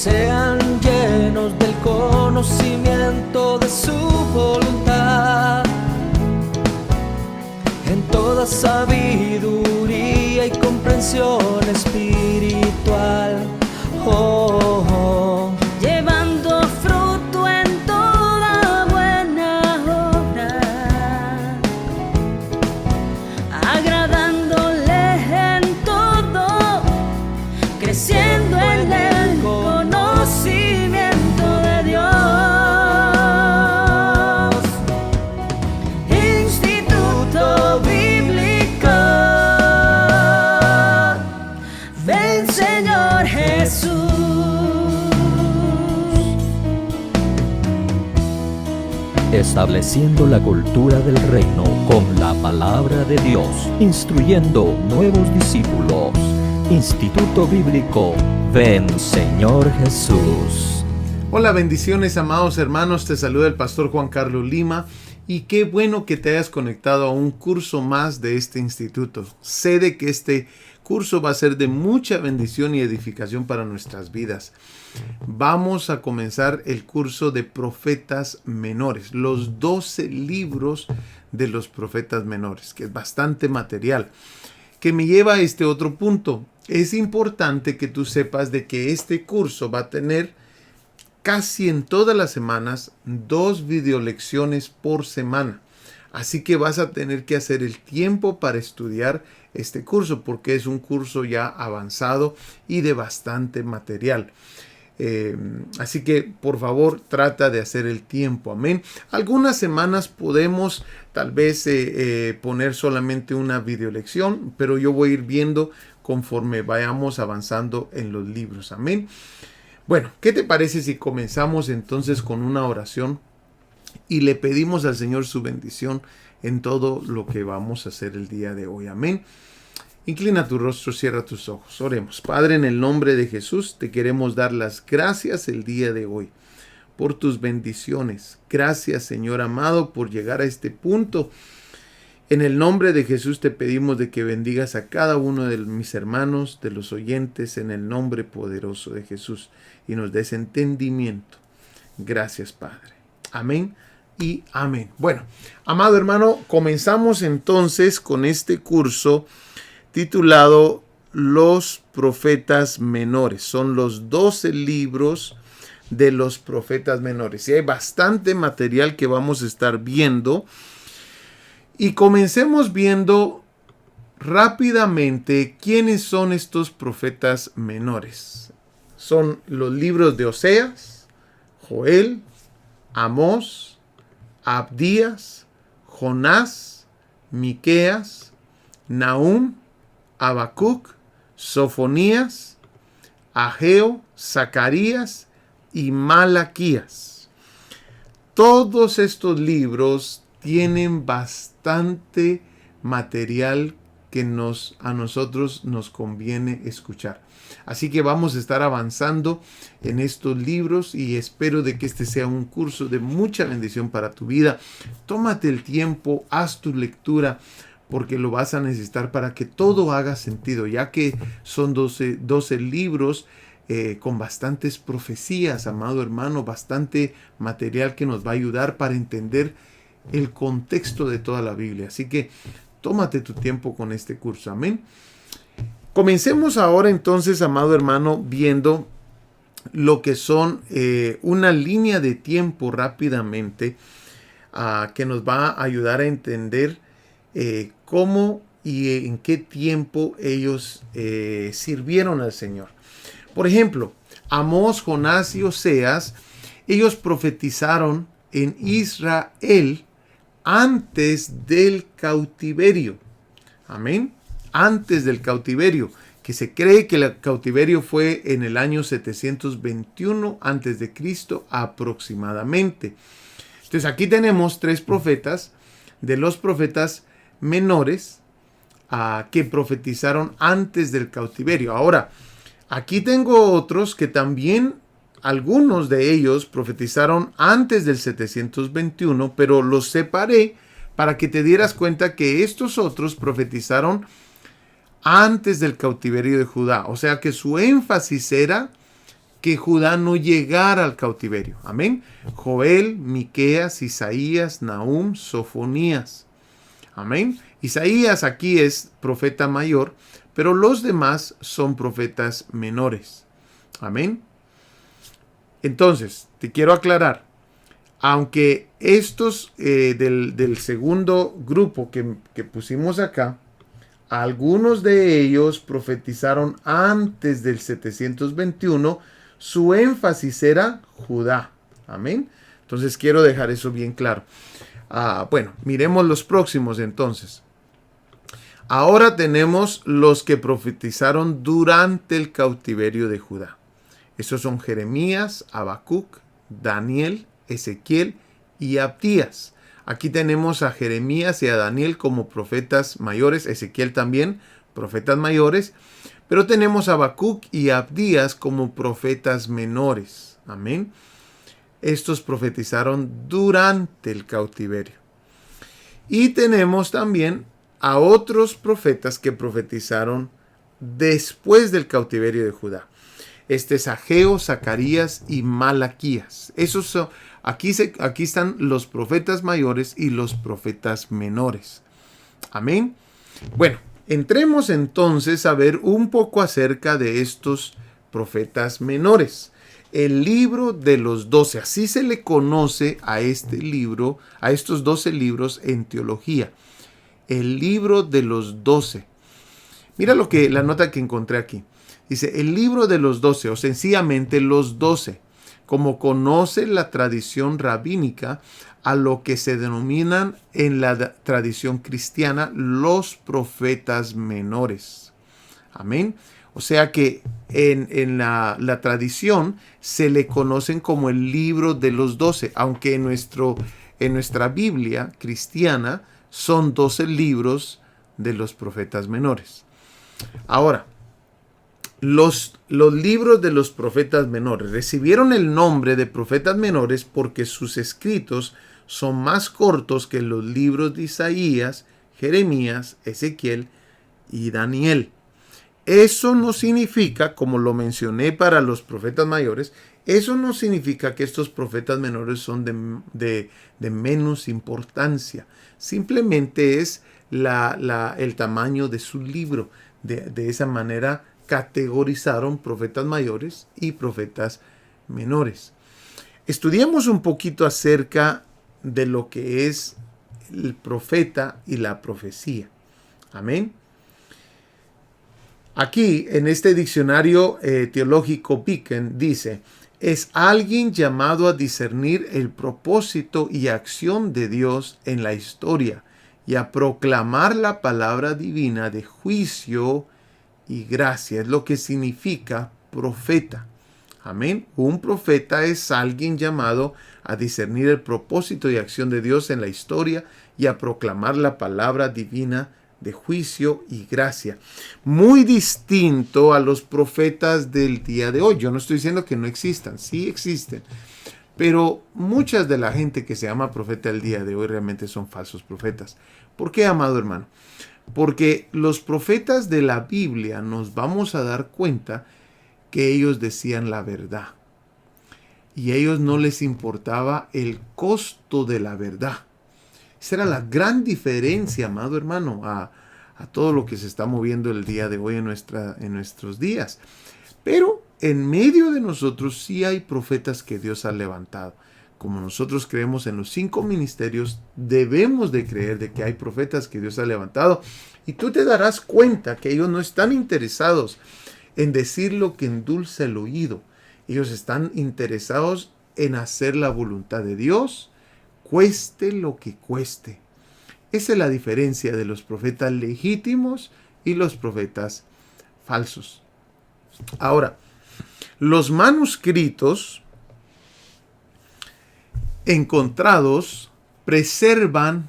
sean llenos del conocimiento de su voluntad, en toda sabiduría y comprensión espiritual. Oh, oh. Llevando fruto en toda buena obra, agradándole en todo, creciendo en el conocimiento de Dios. Instituto Bíblico, ven Señor Jesús. Estableciendo la cultura del reino con la palabra de Dios, instruyendo nuevos discípulos. Instituto Bíblico, ven Señor Jesús. Hola, bendiciones, amados hermanos, te saluda el pastor Juan Carlos Lima y qué bueno que te hayas conectado a un curso más de este instituto. Sé de que este curso va a ser de mucha bendición y edificación para nuestras vidas. Vamos a comenzar el curso de profetas menores, los 12 libros de los profetas menores, que es bastante material, que me lleva a este otro punto. Es importante que tú sepas de que este curso va a tener casi en todas las semanas 2 videolecciones por semana. Así que vas a tener que hacer el tiempo para estudiar este curso porque es un curso ya avanzado y de bastante material. Así que por favor trata de hacer el tiempo. Amén. Algunas semanas podemos tal vez poner solamente una videolección, pero yo voy a ir viendo conforme vayamos avanzando en los libros. Amén. Bueno, ¿qué te parece si comenzamos entonces con una oración y le pedimos al Señor su bendición en todo lo que vamos a hacer el día de hoy? Amén. Inclina tu rostro, cierra tus ojos. Oremos. Padre, en el nombre de Jesús, te queremos dar las gracias el día de hoy por tus bendiciones. Gracias, Señor amado, por llegar a este punto. En el nombre de Jesús te pedimos de que bendigas a cada uno de mis hermanos, de los oyentes, en el nombre poderoso de Jesús, y nos des entendimiento. Gracias, Padre. Amén y amén. Bueno, amado hermano, comenzamos entonces con este curso titulado Los Profetas Menores. Son los 12 libros de los profetas menores. Y hay bastante material que vamos a estar viendo. Y comencemos viendo rápidamente quiénes son estos profetas menores. Son los libros de Oseas, Joel, Amós, Abdías, Jonás, Miqueas, Nahum, Habacuc, Sofonías, Ageo, Zacarías y Malaquías. Todos estos libros tienen bastante material que a nosotros nos conviene escuchar. Así que vamos a estar avanzando en estos libros y espero de que este sea un curso de mucha bendición para tu vida. Tómate el tiempo, haz tu lectura, porque lo vas a necesitar para que todo haga sentido, ya que son 12 libros con bastantes profecías, amado hermano, bastante material que nos va a ayudar para entender el contexto de toda la Biblia. Así que tómate tu tiempo con este curso. Amén. Comencemos ahora entonces, amado hermano, viendo lo que son una línea de tiempo rápidamente que nos va a ayudar a entender cómo y en qué tiempo ellos sirvieron al Señor. Por ejemplo, Amós, Jonás y Oseas, ellos profetizaron en Israel antes del cautiverio. Amén. Antes del cautiverio, que se cree que el cautiverio fue en el año 721 antes de Cristo aproximadamente. Entonces aquí tenemos 3 profetas de los profetas menores que profetizaron antes del cautiverio. Ahora, aquí tengo otros que también, algunos de ellos profetizaron antes del 721, pero los separé para que te dieras cuenta que estos otros profetizaron antes del cautiverio de Judá. O sea que su énfasis era que Judá no llegara al cautiverio. Amén. Joel, Miqueas, Isaías, Nahum, Sofonías. Amén. Isaías aquí es profeta mayor, pero los demás son profetas menores. Amén. Entonces, te quiero aclarar, aunque estos del segundo grupo que pusimos acá, algunos de ellos profetizaron antes del 721, su énfasis era Judá. Amén. Entonces quiero dejar eso bien claro. Bueno, miremos los próximos entonces. Ahora tenemos los que profetizaron durante el cautiverio de Judá. Esos son Jeremías, Habacuc, Daniel, Ezequiel y Abdías. Aquí tenemos a Jeremías y a Daniel como profetas mayores, Ezequiel también, profetas mayores, pero tenemos a Habacuc y a Abdías como profetas menores. Amén. Estos profetizaron durante el cautiverio. Y tenemos también a otros profetas que profetizaron después del cautiverio de Judá. Este es Ageo, Zacarías y Malaquías. Esos son, aquí están los profetas mayores y los profetas menores. Amén. Bueno, entremos entonces a ver un poco acerca de estos profetas menores. El libro de los 12, así se le conoce a este libro, a estos 12 libros en teología. El libro de los 12. Mira la nota que encontré aquí. Dice, el libro de los 12, o sencillamente los 12, como conoce la tradición rabínica, a lo que se denominan en la tradición cristiana los profetas menores. Amén. O sea que en la tradición se le conocen como el libro de los 12, aunque en nuestra Biblia cristiana son 12 libros de los profetas menores. Ahora, los libros de los profetas menores recibieron el nombre de profetas menores porque sus escritos son más cortos que los libros de Isaías, Jeremías, Ezequiel y Daniel. Eso no significa, como lo mencioné para los profetas mayores, eso no significa que estos profetas menores son de menos importancia. Simplemente es el tamaño de su libro. De esa manera categorizaron profetas mayores y profetas menores. Estudiemos un poquito acerca de lo que es el profeta y la profecía. Amén. Aquí en este diccionario teológico Picken dice, es alguien llamado a discernir el propósito y acción de Dios en la historia y a proclamar la palabra divina de juicio y gracia. Es lo que significa profeta. Amén. Un profeta es alguien llamado a discernir el propósito y acción de Dios en la historia y a proclamar la palabra divina de juicio y gracia. Muy distinto a los profetas del día de hoy. Yo no estoy diciendo que no existan, sí existen. Pero muchas de la gente que se llama profeta el día de hoy realmente son falsos profetas. ¿Por qué, amado hermano? Porque los profetas de la Biblia nos vamos a dar cuenta que ellos decían la verdad. Y a ellos no les importaba el costo de la verdad. Esa era la gran diferencia, amado hermano, a todo lo que se está moviendo el día de hoy en nuestros días. Pero en medio de nosotros sí hay profetas que Dios ha levantado. Como nosotros creemos en los 5 ministerios, debemos de creer de que hay profetas que Dios ha levantado. Y tú te darás cuenta que ellos no están interesados en decir lo que endulce el oído. Ellos están interesados en hacer la voluntad de Dios, cueste lo que cueste. Esa es la diferencia de los profetas legítimos y los profetas falsos. Ahora, los manuscritos encontrados preservan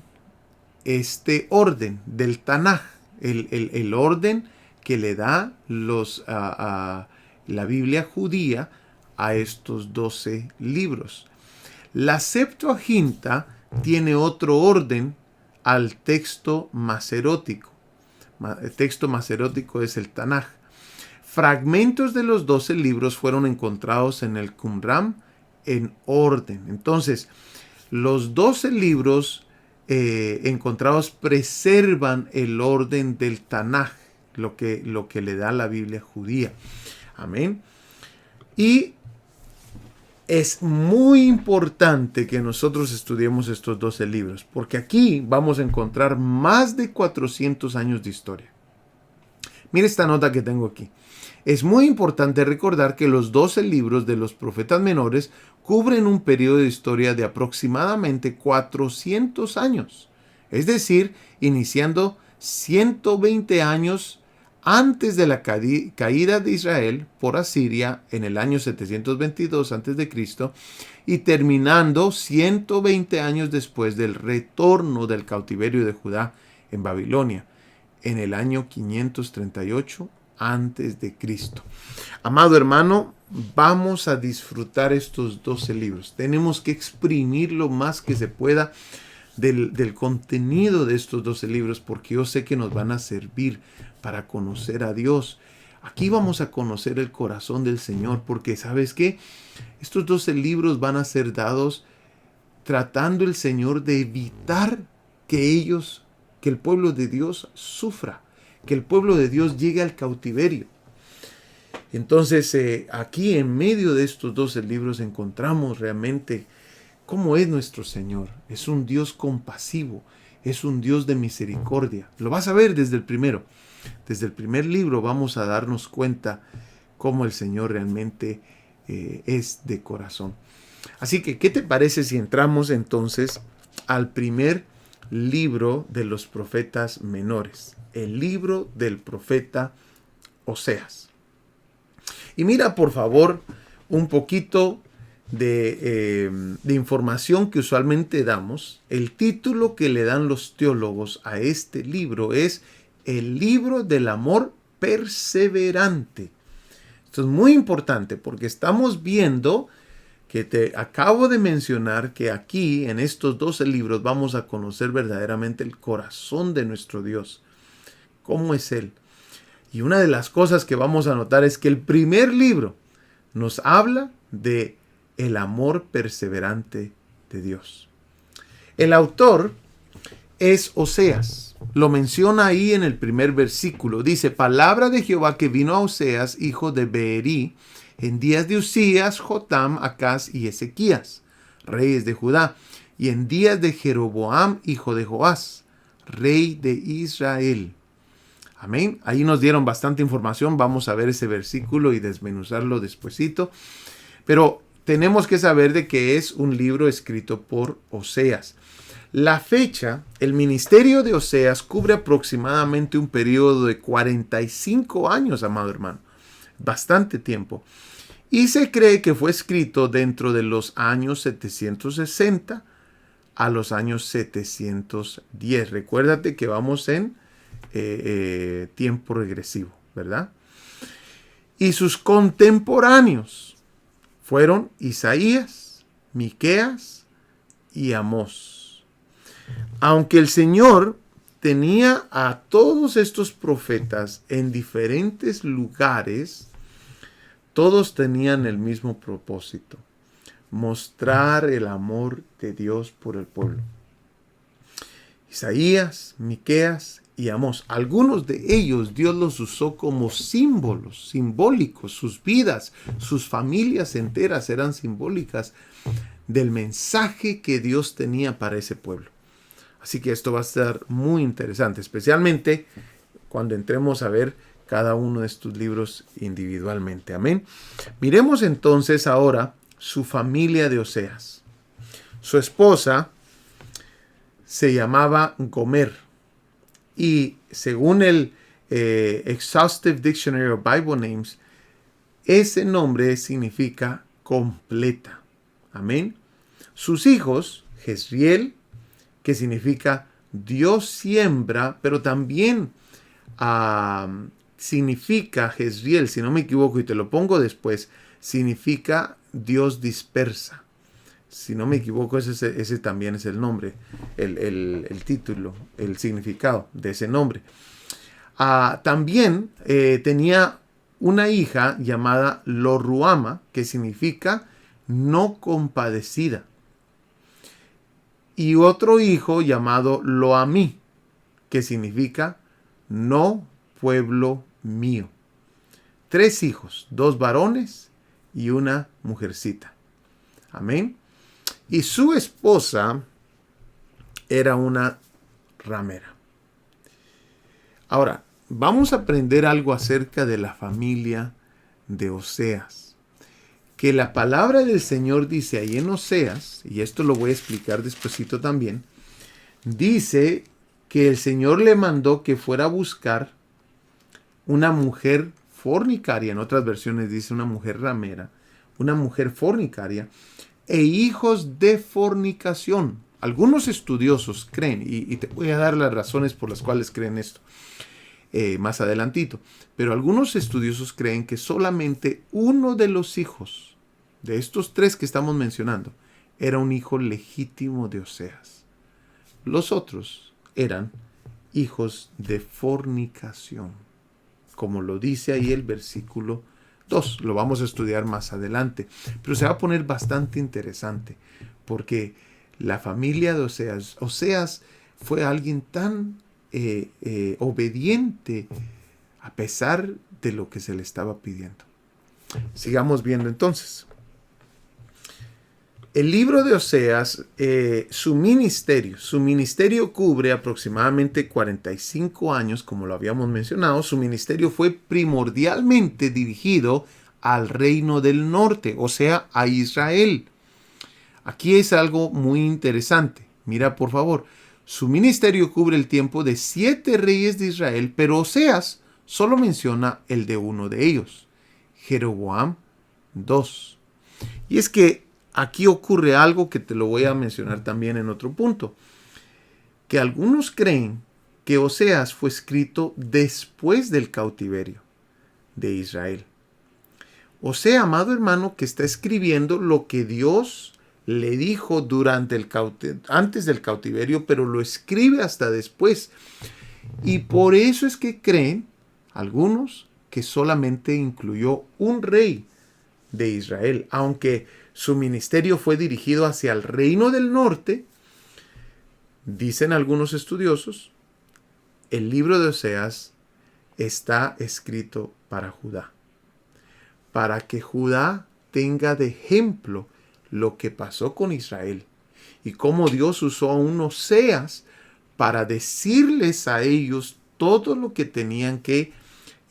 este orden del Tanaj, el orden que le da la Biblia judía a estos 12 libros. La Septuaginta tiene otro orden al texto macerótico. El texto macerótico es el Tanaj. fragmentos de los 12 libros fueron encontrados en el Qumran en orden. Entonces, los 12 libros encontrados preservan el orden del Tanaj, lo que le da la Biblia judía. Amén. Y es muy importante que nosotros estudiemos estos 12 libros, porque aquí vamos a encontrar más de 400 años de historia. Mire esta nota que tengo aquí. Es muy importante recordar que los 12 libros de los profetas menores cubren un periodo de historia de aproximadamente 400 años, es decir, iniciando 120 años antes de la caída de Israel por Asiria en el año 722 a.C. y terminando 120 años después del retorno del cautiverio de Judá en Babilonia en el año 538 a.C. Amado hermano, vamos a disfrutar estos 12 libros. Tenemos que exprimir lo más que se pueda del contenido de estos 12 libros, porque yo sé que nos van a servir para conocer a Dios. Aquí vamos a conocer el corazón del Señor, porque ¿sabes qué? Estos 12 libros van a ser dados tratando el Señor de evitar que el pueblo de Dios sufra, que el pueblo de Dios llegue al cautiverio. Entonces, aquí en medio de estos 12 libros encontramos realmente cómo es nuestro Señor. Es un Dios compasivo, es un Dios de misericordia. Lo vas a ver desde el primero. Desde el primer libro vamos a darnos cuenta cómo el Señor realmente es de corazón. Así que, ¿qué te parece si entramos entonces al primer libro de los profetas menores? El libro del profeta Oseas. Y mira, por favor, un poquito de información que usualmente damos. El título que le dan los teólogos a este libro es el libro del amor perseverante. Esto es muy importante porque estamos viendo que te acabo de mencionar que aquí en estos 12 libros vamos a conocer verdaderamente el corazón de nuestro Dios. ¿Cómo es Él? Y una de las cosas que vamos a notar es que el primer libro nos habla de el amor perseverante de Dios. El autor es Oseas. Lo menciona ahí en el primer versículo. Dice, palabra de Jehová que vino a Oseas, hijo de Beeri, en días de Usías, Jotam, Acaz y Ezequías, reyes de Judá, y en días de Jeroboam, hijo de Joás, rey de Israel. Amén. Ahí nos dieron bastante información. Vamos a ver ese versículo y desmenuzarlo despuesito. Pero tenemos que saber de que es un libro escrito por Oseas. La fecha, el ministerio de Oseas cubre aproximadamente un periodo de 45 años, amado hermano. Bastante tiempo. Y se cree que fue escrito dentro de los años 760 a los años 710. Recuérdate que vamos en tiempo regresivo, ¿verdad? Y sus contemporáneos fueron Isaías, Miqueas y Amós. Aunque el Señor tenía a todos estos profetas en diferentes lugares, todos tenían el mismo propósito: mostrar el amor de Dios por el pueblo. Isaías, Miqueas y Amós, algunos de ellos Dios los usó como símbolos, simbólicos. Sus vidas, sus familias enteras eran simbólicas del mensaje que Dios tenía para ese pueblo. Así que esto va a estar muy interesante, especialmente cuando entremos a ver cada uno de estos libros individualmente. Amén. Miremos entonces ahora su familia de Oseas. Su esposa se llamaba Gomer y según el Exhaustive Dictionary of Bible Names, ese nombre significa completa. Amén. Sus hijos, Jezriel, que significa Dios siembra, pero también significa Jezriel, si no me equivoco, y te lo pongo después, significa Dios dispersa. Si no me equivoco, ese también es el nombre, el título, el significado de ese nombre. También tenía una hija llamada Lo-ruama, que significa no compadecida, y otro hijo llamado Lo-amí, que significa no pueblo mío. 3 hijos, 2 varones y una mujercita. Amén. Y su esposa era una ramera. Ahora, vamos a aprender algo acerca de la familia de Oseas. Que la palabra del Señor dice ahí en Oseas, y esto lo voy a explicar despuesito también, dice que el Señor le mandó que fuera a buscar una mujer fornicaria, en otras versiones dice una mujer ramera, una mujer fornicaria, e hijos de fornicación. Algunos estudiosos creen, y te voy a dar las razones por las cuales creen esto más adelantito, pero algunos estudiosos creen que solamente uno de los hijos de estos 3 que estamos mencionando era un hijo legítimo de Oseas. Los otros eran hijos de fornicación, como lo dice ahí el versículo 2. Lo vamos a estudiar más adelante, pero se va a poner bastante interesante, porque la familia de Oseas fue alguien tan obediente a pesar de lo que se le estaba pidiendo. Sigamos viendo entonces. El libro de Oseas, su ministerio cubre aproximadamente 45 años, como lo habíamos mencionado. Su ministerio fue primordialmente dirigido al reino del norte, o sea, a Israel. Aquí es algo muy interesante. Mira, por favor, su ministerio cubre el tiempo de 7 reyes de Israel, pero Oseas solo menciona el de uno de ellos, Jeroboam II. Y es que aquí ocurre algo que te lo voy a mencionar también en otro punto, que algunos creen que Oseas fue escrito después del cautiverio de Israel. O sea, amado hermano, que está escribiendo lo que Dios le dijo antes del cautiverio, pero lo escribe hasta después. Y por eso es que creen algunos que solamente incluyó un rey de Israel, aunque su ministerio fue dirigido hacia el reino del norte. Dicen algunos estudiosos, el libro de Oseas está escrito para Judá, para que Judá tenga de ejemplo lo que pasó con Israel y cómo Dios usó a un Oseas para decirles a ellos todo lo que tenían que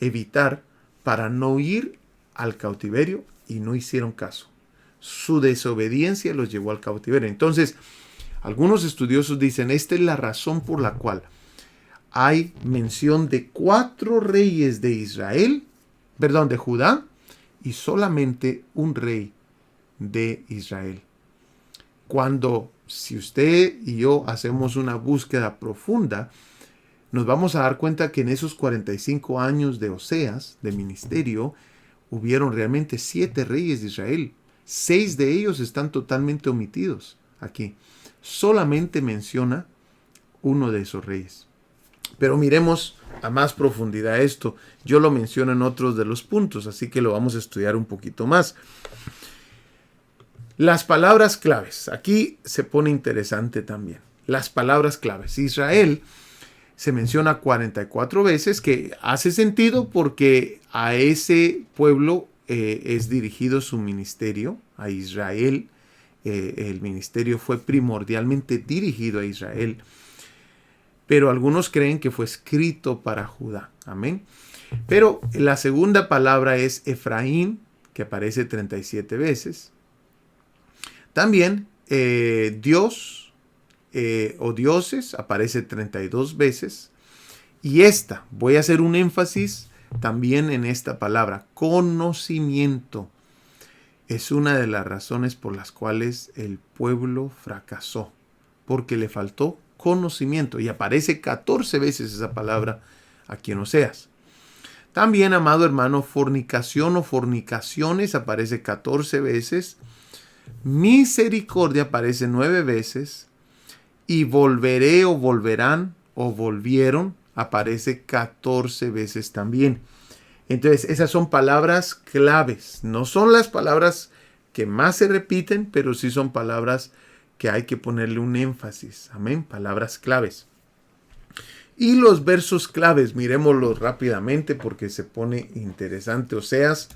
evitar para no ir al cautiverio, y no hicieron caso. Su desobediencia los llevó al cautiverio. Entonces, algunos estudiosos dicen, esta es la razón por la cual hay mención de 4 reyes de de Judá, y solamente un rey de Israel. Cuando, si usted y yo hacemos una búsqueda profunda, nos vamos a dar cuenta que en esos 45 años de Oseas, de ministerio, hubieron realmente 7 reyes de Israel. 6 de ellos están totalmente omitidos aquí. Solamente menciona uno de esos reyes. Pero miremos a más profundidad esto. Yo lo menciono en otros de los puntos, así que lo vamos a estudiar un poquito más. Las palabras claves. Aquí se pone interesante también. Las palabras claves. Israel se menciona 44 veces, que hace sentido porque a ese pueblo es dirigido su ministerio, a Israel. El ministerio fue primordialmente dirigido a Israel, pero algunos creen que fue escrito para Judá. Amén. Pero la segunda palabra es Efraín, que aparece 37 veces. También Dios o dioses aparece 32 veces. Y voy a hacer un énfasis también en esta palabra, conocimiento. Es una de las razones por las cuales el pueblo fracasó, porque le faltó conocimiento, y aparece 14 veces esa palabra aquí en Oseas. También, amado hermano, fornicación o fornicaciones aparece 14 veces. Misericordia aparece 9 veces. Y volveré o volverán o volvieron aparece 14 veces también. Entonces, esas son palabras claves. No son las palabras que más se repiten, pero sí son palabras que hay que ponerle un énfasis. Amén. Palabras claves. Y los versos claves, miremoslos rápidamente porque se pone interesante. Oseas,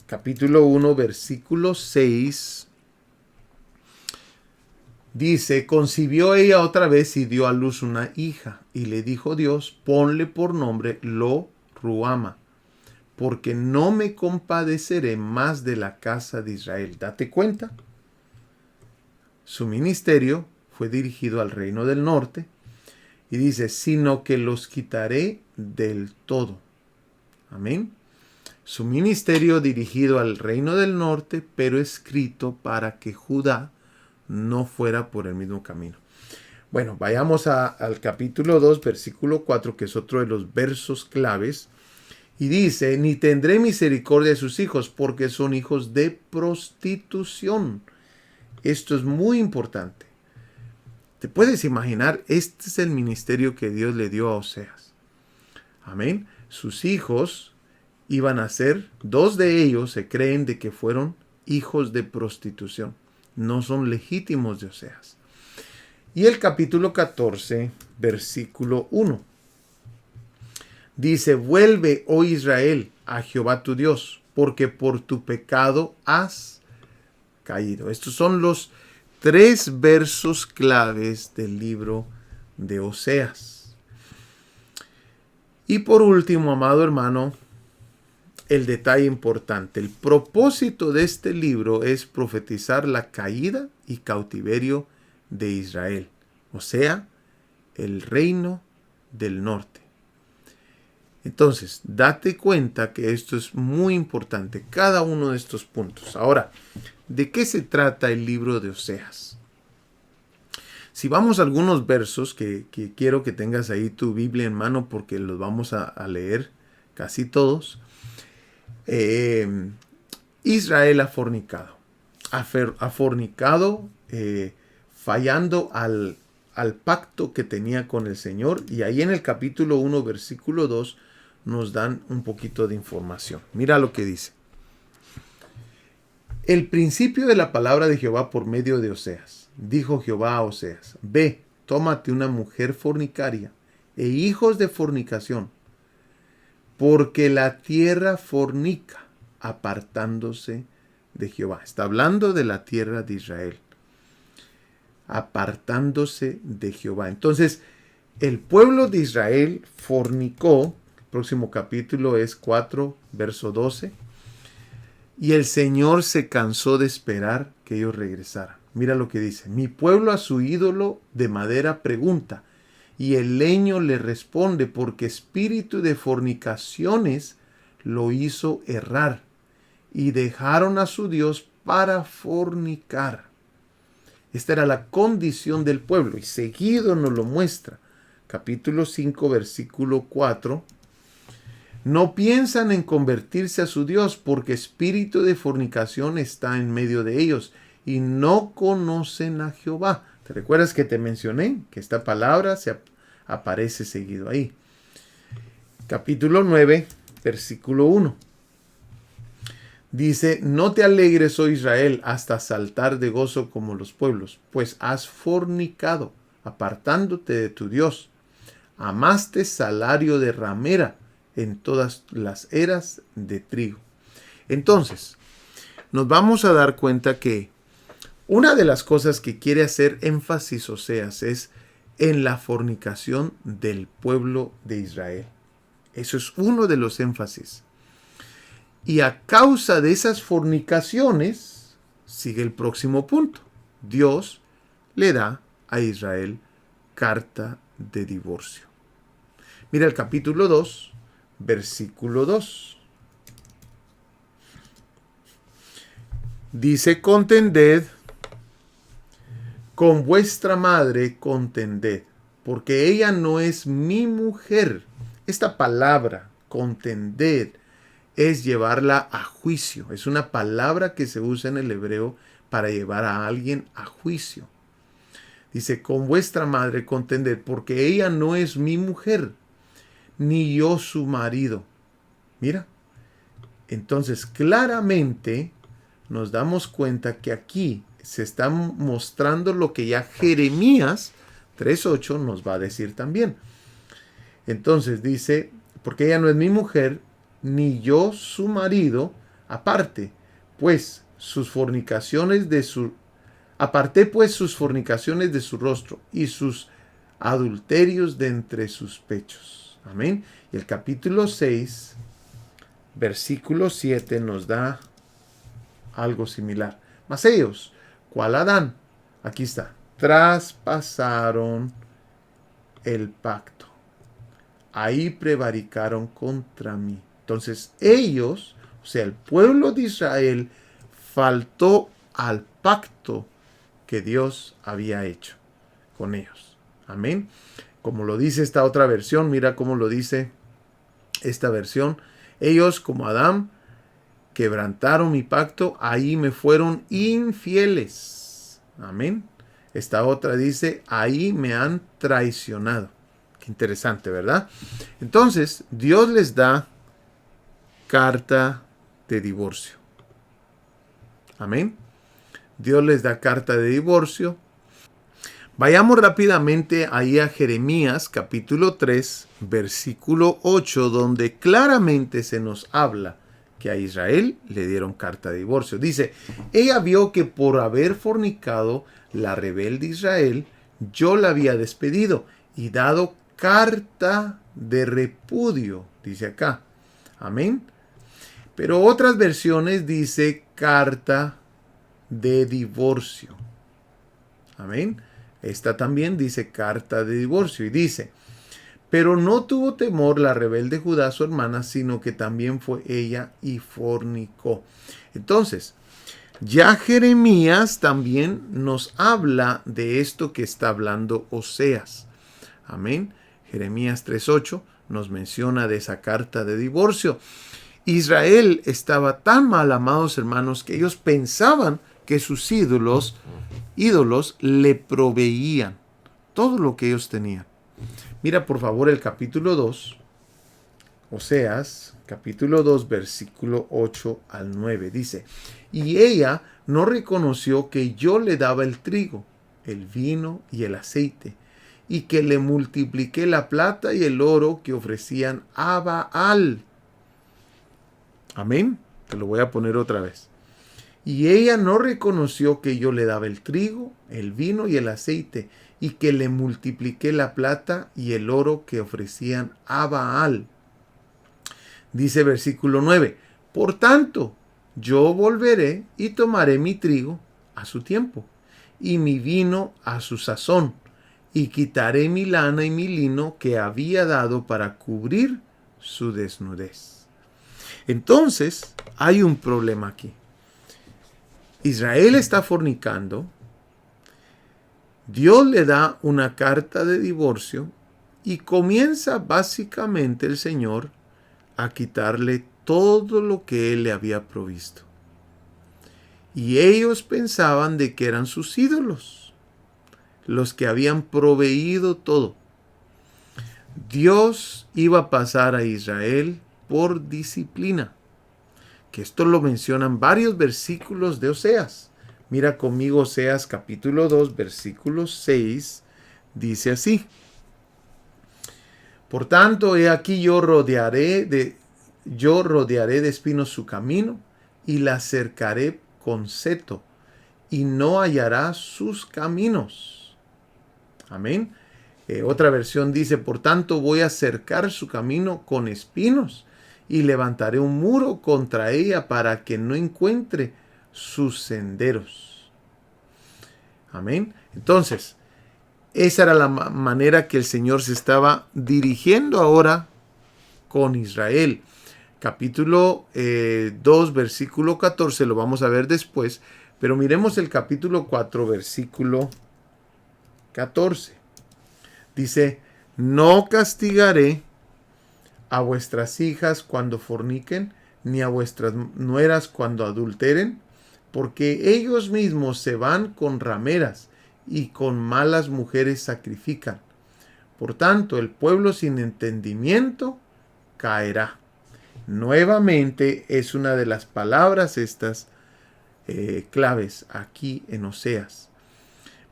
capítulo 1, versículo 6. Dice, concibió ella otra vez y dio a luz una hija. Y le dijo Dios, ponle por nombre Lo Ruama, porque no me compadeceré más de la casa de Israel. Date cuenta. Su ministerio fue dirigido al reino del norte. Y dice, sino que los quitaré del todo. Amén. Su ministerio dirigido al reino del norte, pero escrito para que Judá no fuera por el mismo camino. Bueno, vayamos al capítulo 2, versículo 4, que es otro de los versos claves. Y dice, ni tendré misericordia de sus hijos, porque son hijos de prostitución. Esto es muy importante. ¿Te puedes imaginar? Este es el ministerio que Dios le dio a Oseas. Amén. Sus hijos iban a ser, 2 de ellos se creen de que fueron hijos de prostitución. No son legítimos de Oseas. Y el capítulo 14, versículo 1. Dice, vuelve, oh Israel, a Jehová tu Dios, porque por tu pecado has caído. Estos son los 3 versos claves del libro de Oseas. Y por último, amado hermano, el detalle importante. El propósito de este libro es profetizar la caída y cautiverio de Israel, o sea, el reino del norte. Entonces, date cuenta que esto es muy importante, cada uno de estos puntos. Ahora, ¿de qué se trata el libro de Oseas? Si vamos a algunos versos que quiero que tengas ahí tu Biblia en mano porque los vamos a leer casi todos. Israel ha fornicado. Ha fornicado fallando al pacto que tenía con el Señor. Y ahí en el capítulo 1, versículo 2, nos dan un poquito de información. Mira lo que dice. El principio de la palabra de Jehová por medio de Oseas. Dijo Jehová a Oseas, ve, tómate una mujer fornicaria e hijos de fornicación, porque la tierra fornica, apartándose de Jehová. Está hablando de la tierra de Israel. Apartándose de Jehová. Entonces, el pueblo de Israel fornicó. El próximo capítulo es 4, verso 12. Y el Señor se cansó de esperar que ellos regresaran. Mira lo que dice. Mi pueblo a su ídolo de madera pregunta, y el leño le responde, porque espíritu de fornicaciones lo hizo errar, y dejaron a su Dios para fornicar. Esta era la condición del pueblo, y seguido nos lo muestra. Capítulo 5, versículo 4. No piensan en convertirse a su Dios, porque espíritu de fornicación está en medio de ellos, y no conocen a Jehová. ¿Te recuerdas que te mencioné que esta palabra se aparece seguido ahí? Capítulo 9, versículo 1. Dice, no te alegres, oh Israel, hasta saltar de gozo como los pueblos, pues has fornicado, apartándote de tu Dios. Amaste salario de ramera en todas las eras de trigo. Entonces, nos vamos a dar cuenta que una de las cosas que quiere hacer énfasis Oseas es en la fornicación del pueblo de Israel. Eso es uno de los énfasis. Y a causa de esas fornicaciones, sigue el próximo punto. Dios le da a Israel carta de divorcio. Mira el capítulo 2, versículo 2. Dice, contended con vuestra madre, contended, porque ella no es mi mujer. Esta palabra, contended, es llevarla a juicio. Es una palabra que se usa en el hebreo para llevar a alguien a juicio. Dice, con vuestra madre contended, porque ella no es mi mujer, ni yo su marido. Mira, entonces claramente nos damos cuenta que aquí se está mostrando lo que ya Jeremías 3:8 nos va a decir también. Entonces dice, porque ella no es mi mujer, ni yo su marido, aparte, pues sus fornicaciones de su aparté pues sus fornicaciones de su rostro y sus adulterios de entre sus pechos. Amén. Y el capítulo 6, versículo 7 nos da algo similar. Mas ellos, ¿cuál Adán? Aquí está. Traspasaron el pacto. Ahí prevaricaron contra mí. Entonces ellos, o sea, el pueblo de Israel, faltó al pacto que Dios había hecho con ellos. Amén. Como lo dice esta otra versión, mira cómo lo dice esta versión. Ellos, como Adán, quebrantaron mi pacto, ahí me fueron infieles. Amén. Esta otra dice, ahí me han traicionado. Qué interesante, ¿verdad? Entonces, Dios les da carta de divorcio. Amén. Dios les da carta de divorcio. Vayamos rápidamente ahí a Jeremías capítulo 3, versículo 8, donde claramente se nos habla que a Israel le dieron carta de divorcio. Dice, ella vio que por haber fornicado la rebelde Israel, yo la había despedido y dado carta de repudio, dice acá. Amén. Pero otras versiones dice carta de divorcio. Amén. Esta también dice carta de divorcio y dice, pero no tuvo temor la rebelde Judá, su hermana, sino que también fue ella y fornicó. Entonces, ya Jeremías también nos habla de esto que está hablando Oseas. Amén. Jeremías 3:8 nos menciona de esa carta de divorcio. Israel estaba tan mal, amados hermanos, que ellos pensaban que sus ídolos le proveían todo lo que ellos tenían. Mira por favor el capítulo 2, Oseas, capítulo 2, versículo 8 al 9. Dice, y ella no reconoció que yo le daba el trigo, el vino y el aceite, y que le multipliqué la plata y el oro que ofrecían a Baal. Amén. Te lo voy a poner otra vez. Y ella no reconoció que yo le daba el trigo, el vino y el aceite, y que le multipliqué la plata y el oro que ofrecían a Baal. Dice versículo 9, por tanto, yo volveré y tomaré mi trigo a su tiempo, y mi vino a su sazón, y quitaré mi lana y mi lino que había dado para cubrir su desnudez. Entonces, hay un problema aquí. Israel está fornicando, Dios le da una carta de divorcio y comienza básicamente el Señor a quitarle todo lo que Él le había provisto. Y ellos pensaban de que eran sus ídolos, los que habían proveído todo. Dios iba a pasar a Israel por disciplina. Que esto lo mencionan varios versículos de Oseas. Mira conmigo Oseas capítulo 2, versículo 6, dice así. Por tanto, he aquí yo rodearé de espinos su camino y la cercaré con seto y no hallará sus caminos. Amén. Otra versión dice, por tanto voy a cercar su camino con espinos y levantaré un muro contra ella para que no encuentre sus senderos. Amén. Entonces, esa era la manera que el Señor se estaba dirigiendo ahora con Israel. Capítulo 2, versículo 14, lo vamos a ver después, pero miremos el capítulo 4, versículo 14. Dice, no castigaré a vuestras hijas cuando forniquen, ni a vuestras nueras cuando adulteren, porque ellos mismos se van con rameras y con malas mujeres sacrifican. Por tanto, el pueblo sin entendimiento caerá, Nuevamente es una de las palabras estas claves aquí en Oseas.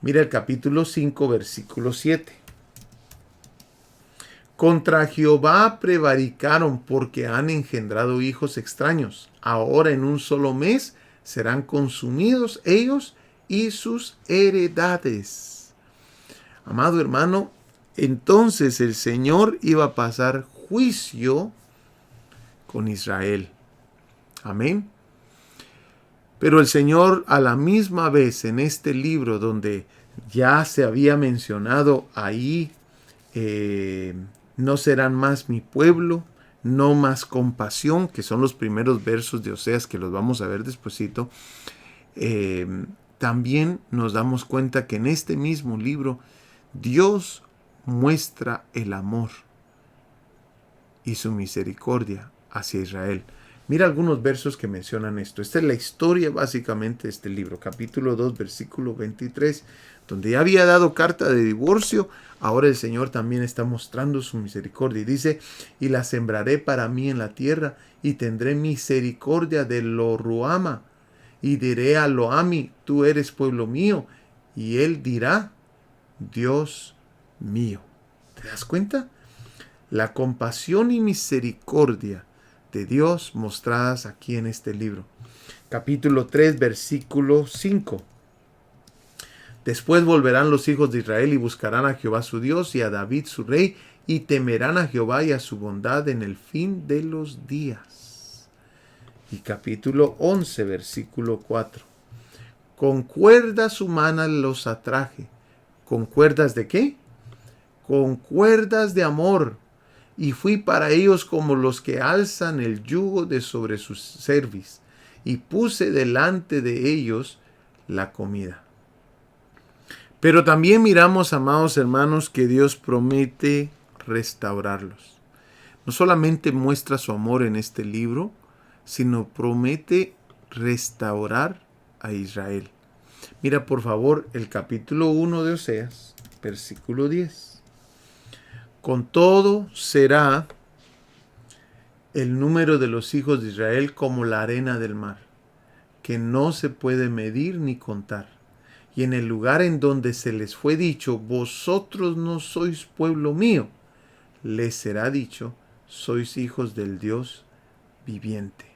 Mira el capítulo 5, versículo 7. Contra Jehová prevaricaron porque han engendrado hijos extraños. Ahora en un solo mes serán consumidos ellos y sus heredades. Amado hermano, entonces el Señor iba a pasar juicio con Israel. Amén. Pero el Señor a la misma vez en este libro donde ya se había mencionado ahí, no serán más mi pueblo, no más compasión, que son los primeros versos de Oseas que los vamos a ver despuesito, también nos damos cuenta que en este mismo libro Dios muestra el amor y su misericordia hacia Israel. Mira algunos versos que mencionan esto. Esta es la historia básicamente de este libro, capítulo 2, versículo 23, donde ya había dado carta de divorcio, ahora el Señor también está mostrando su misericordia. Y dice, y la sembraré para mí en la tierra, y tendré misericordia de Lo-ruhama, y diré a Lo-ami, tú eres pueblo mío, y él dirá, Dios mío. ¿Te das cuenta? La compasión y misericordia de Dios mostradas aquí en este libro. Capítulo 3, versículo 5. Después volverán los hijos de Israel y buscarán a Jehová su Dios y a David su rey, y temerán a Jehová y a su bondad en el fin de los días. Y capítulo 11, versículo 4. Con cuerdas humanas los atraje. ¿Con cuerdas de qué? Con cuerdas de amor. Y fui para ellos como los que alzan el yugo de sobre sus cerviz, y puse delante de ellos la comida. Pero también miramos, amados hermanos, que Dios promete restaurarlos. No solamente muestra su amor en este libro, sino promete restaurar a Israel. Mira por favor el capítulo 1 de Oseas, versículo 10. Con todo será el número de los hijos de Israel como la arena del mar, que no se puede medir ni contar. Y en el lugar en donde se les fue dicho, vosotros no sois pueblo mío, les será dicho, sois hijos del Dios viviente.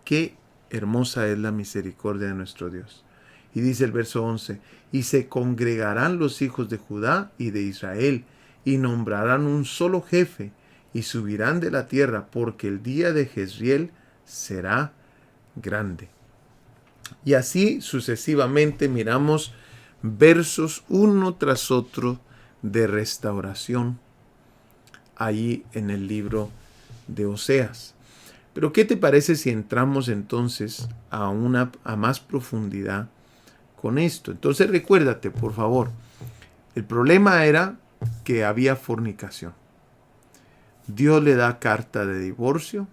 Qué hermosa es la misericordia de nuestro Dios. Y dice el verso 11, y se congregarán los hijos de Judá y de Israel, y nombrarán un solo jefe, y subirán de la tierra, porque el día de Jezreel será grande. Y así sucesivamente miramos versos uno tras otro de restauración ahí en el libro de Oseas. Pero ¿qué te parece si entramos entonces a más profundidad con esto? Entonces recuérdate, por favor, el problema era que había fornicación. Dios le da carta de divorcio.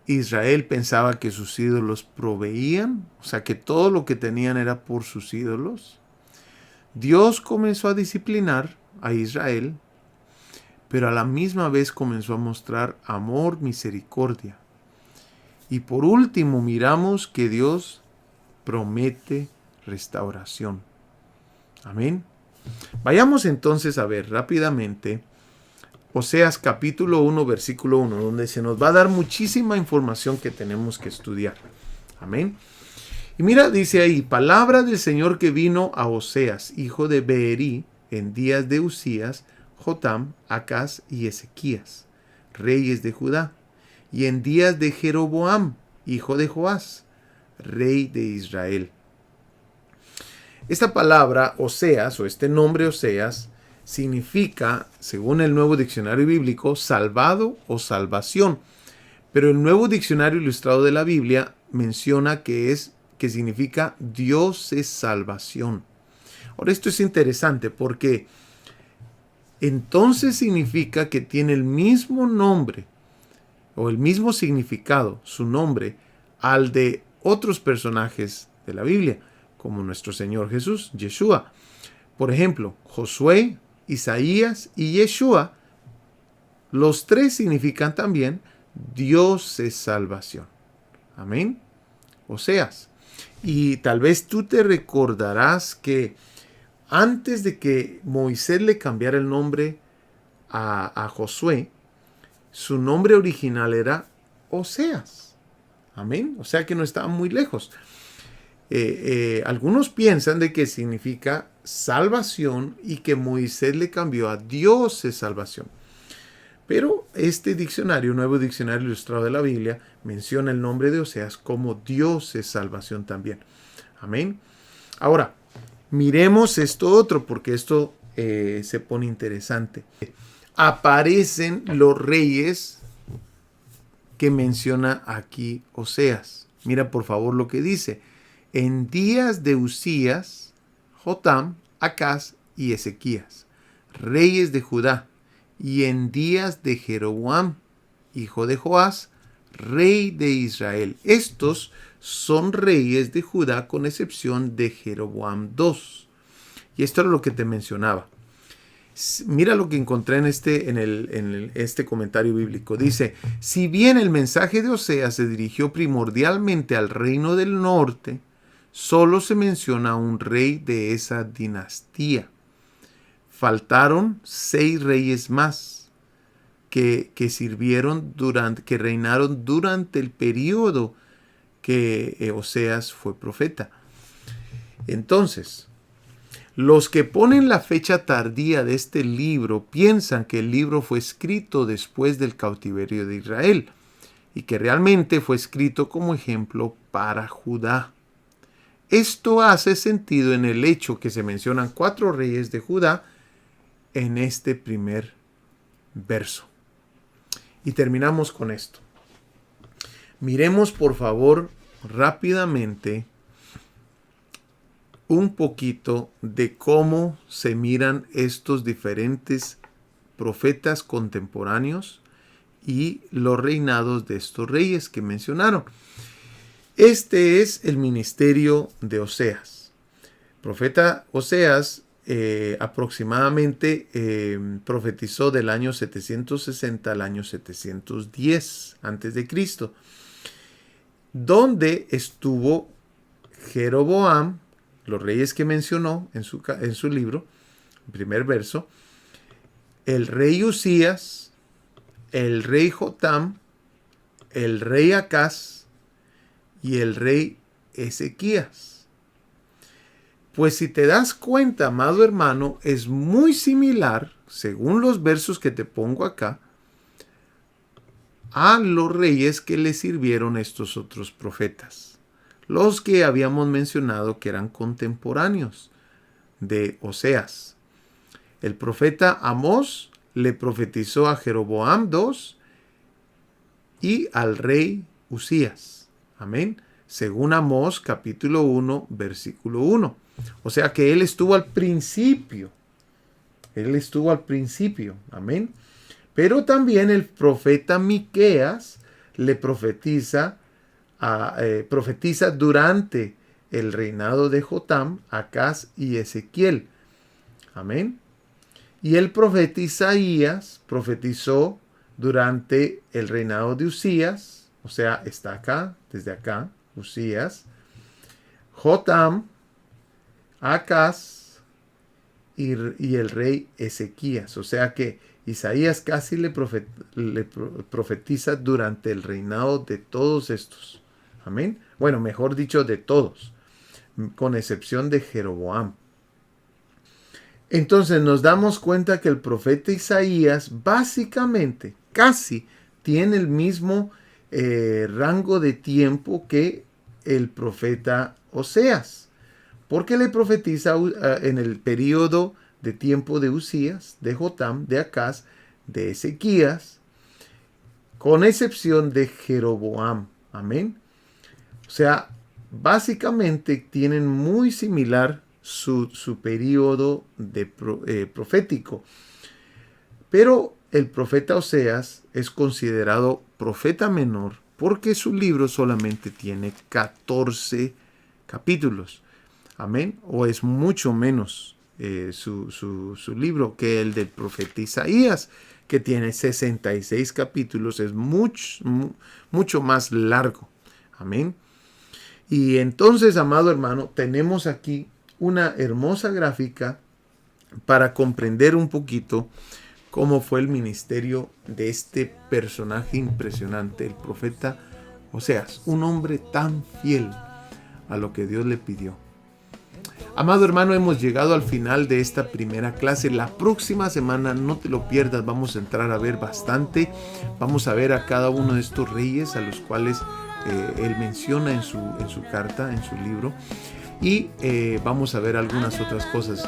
Israel pensaba que sus ídolos proveían, o sea que todo lo que tenían era por sus ídolos. Dios comenzó a disciplinar a Israel, pero a la misma vez comenzó a mostrar amor, misericordia. Y por último miramos que Dios promete restauración. Amén. Vayamos entonces a ver rápidamente Oseas capítulo 1, versículo 1, donde se nos va a dar muchísima información que tenemos que estudiar. Amén. Y mira, dice ahí, palabra del Señor que vino a Oseas, hijo de Beeri, en días de Usías, Jotam, Acaz y Ezequías, reyes de Judá, y en días de Jeroboam, hijo de Joás, rey de Israel. Esta palabra Oseas, o este nombre Oseas, significa, según el Nuevo Diccionario Bíblico, salvado o salvación. Pero el Nuevo Diccionario Ilustrado de la Biblia menciona que significa Dios es salvación. Ahora esto es interesante porque entonces significa que tiene el mismo nombre o el mismo significado, su nombre, al de otros personajes de la Biblia, como nuestro Señor Jesús, Yeshua. Por ejemplo, Josué, Isaías y Yeshua, los tres significan también Dios es salvación. Amén. Oseas. Y tal vez tú te recordarás que antes de que Moisés le cambiara el nombre a Josué, su nombre original era Oseas. Amén. O sea que no estaba muy lejos. Algunos piensan de que significa salvación y que Moisés le cambió a Dios es salvación. Pero este diccionario, Nuevo Diccionario Ilustrado de la Biblia, menciona el nombre de Oseas como Dios es salvación también. Amén. Ahora, miremos esto otro, porque esto se pone interesante. Aparecen los reyes que menciona aquí Oseas. Mira por favor lo que dice. En días de Usías, Jotam, Acaz y Ezequías, reyes de Judá, y en días de Jeroboam, hijo de Joás, rey de Israel. Estos son reyes de Judá con excepción de Jeroboam II. Y esto era lo que te mencionaba. Mira lo que encontré en este comentario bíblico. Dice, si bien el mensaje de Oseas se dirigió primordialmente al reino del norte, solo se menciona a un rey de esa dinastía. Faltaron 6 reyes más que reinaron durante el periodo que Oseas fue profeta. Entonces, los que ponen la fecha tardía de este libro piensan que el libro fue escrito después del cautiverio de Israel y que realmente fue escrito como ejemplo para Judá. Esto hace sentido en el hecho que se mencionan 4 reyes de Judá en este primer verso. Y terminamos con esto. Miremos por favor rápidamente un poquito de cómo se miran estos diferentes profetas contemporáneos y los reinados de estos reyes que mencionaron. Este es el ministerio de Oseas. Profeta Oseas aproximadamente profetizó del año 760 al año 710 a.C., donde estuvo Jeroboam, los reyes que mencionó en su libro, el primer verso, el rey Usías, el rey Jotam, el rey Acaz y el rey Ezequías. Pues si te das cuenta, amado hermano, es muy similar, según los versos que te pongo acá, a los reyes que le sirvieron estos otros profetas. Los que habíamos mencionado que eran contemporáneos de Oseas. El profeta Amós le profetizó a Jeroboam II y al rey Usías. Amén. Según Amós capítulo 1, versículo 1. O sea que él estuvo al principio. Amén. Pero también el profeta Miqueas le profetiza durante el reinado de Jotam, Acaz y Ezequiel. Amén. Y el profeta Isaías profetizó durante el reinado de Usías. O sea, está acá, desde acá, Usías, Jotam, Acaz y el rey Ezequías. O sea que Isaías casi le profetiza durante el reinado de todos estos. Amén. Bueno, mejor dicho, de todos, con excepción de Jeroboam. Entonces nos damos cuenta que el profeta Isaías básicamente casi tiene el mismo rango de tiempo que el profeta Oseas, porque le profetiza en el periodo de tiempo de Usías, de Jotam, de Acaz, de Ezequías, con excepción de Jeroboam. Amén. O sea, básicamente tienen muy similar su periodo profético. Pero el profeta Oseas es considerado profeta menor porque su libro solamente tiene 14 capítulos. Amén. O es mucho menos su libro que el del profeta Isaías, que tiene 66 capítulos, es mucho más largo. Amén. Y entonces, amado hermano, tenemos aquí una hermosa gráfica para comprender un poquito cómo fue el ministerio de este personaje impresionante, el profeta Oseas, un hombre tan fiel a lo que Dios le pidió. Amado hermano, hemos llegado al final de esta primera clase. La próxima semana, no te lo pierdas, vamos a entrar a ver bastante. Vamos a ver a cada uno de estos reyes a los cuales él menciona en su carta, en su libro. Y vamos a ver algunas otras cosas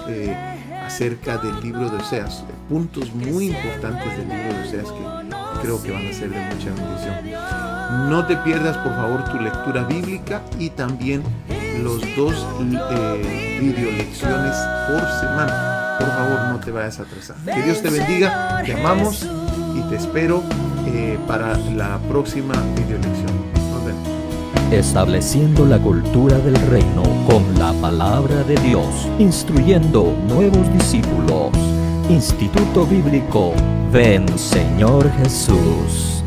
acerca del libro de Oseas. Puntos muy importantes del libro de Oseas que creo que van a ser de mucha bendición. No te pierdas, por favor, tu lectura bíblica y también los 2 video lecciones por semana. Por favor, no te vayas a atrasar. Que Dios te bendiga, te amamos y te espero para la próxima video lección. Nos vemos. Estableciendo la cultura del reino con la palabra de Dios, instruyendo nuevos discípulos. Instituto Bíblico Ven Señor Jesús.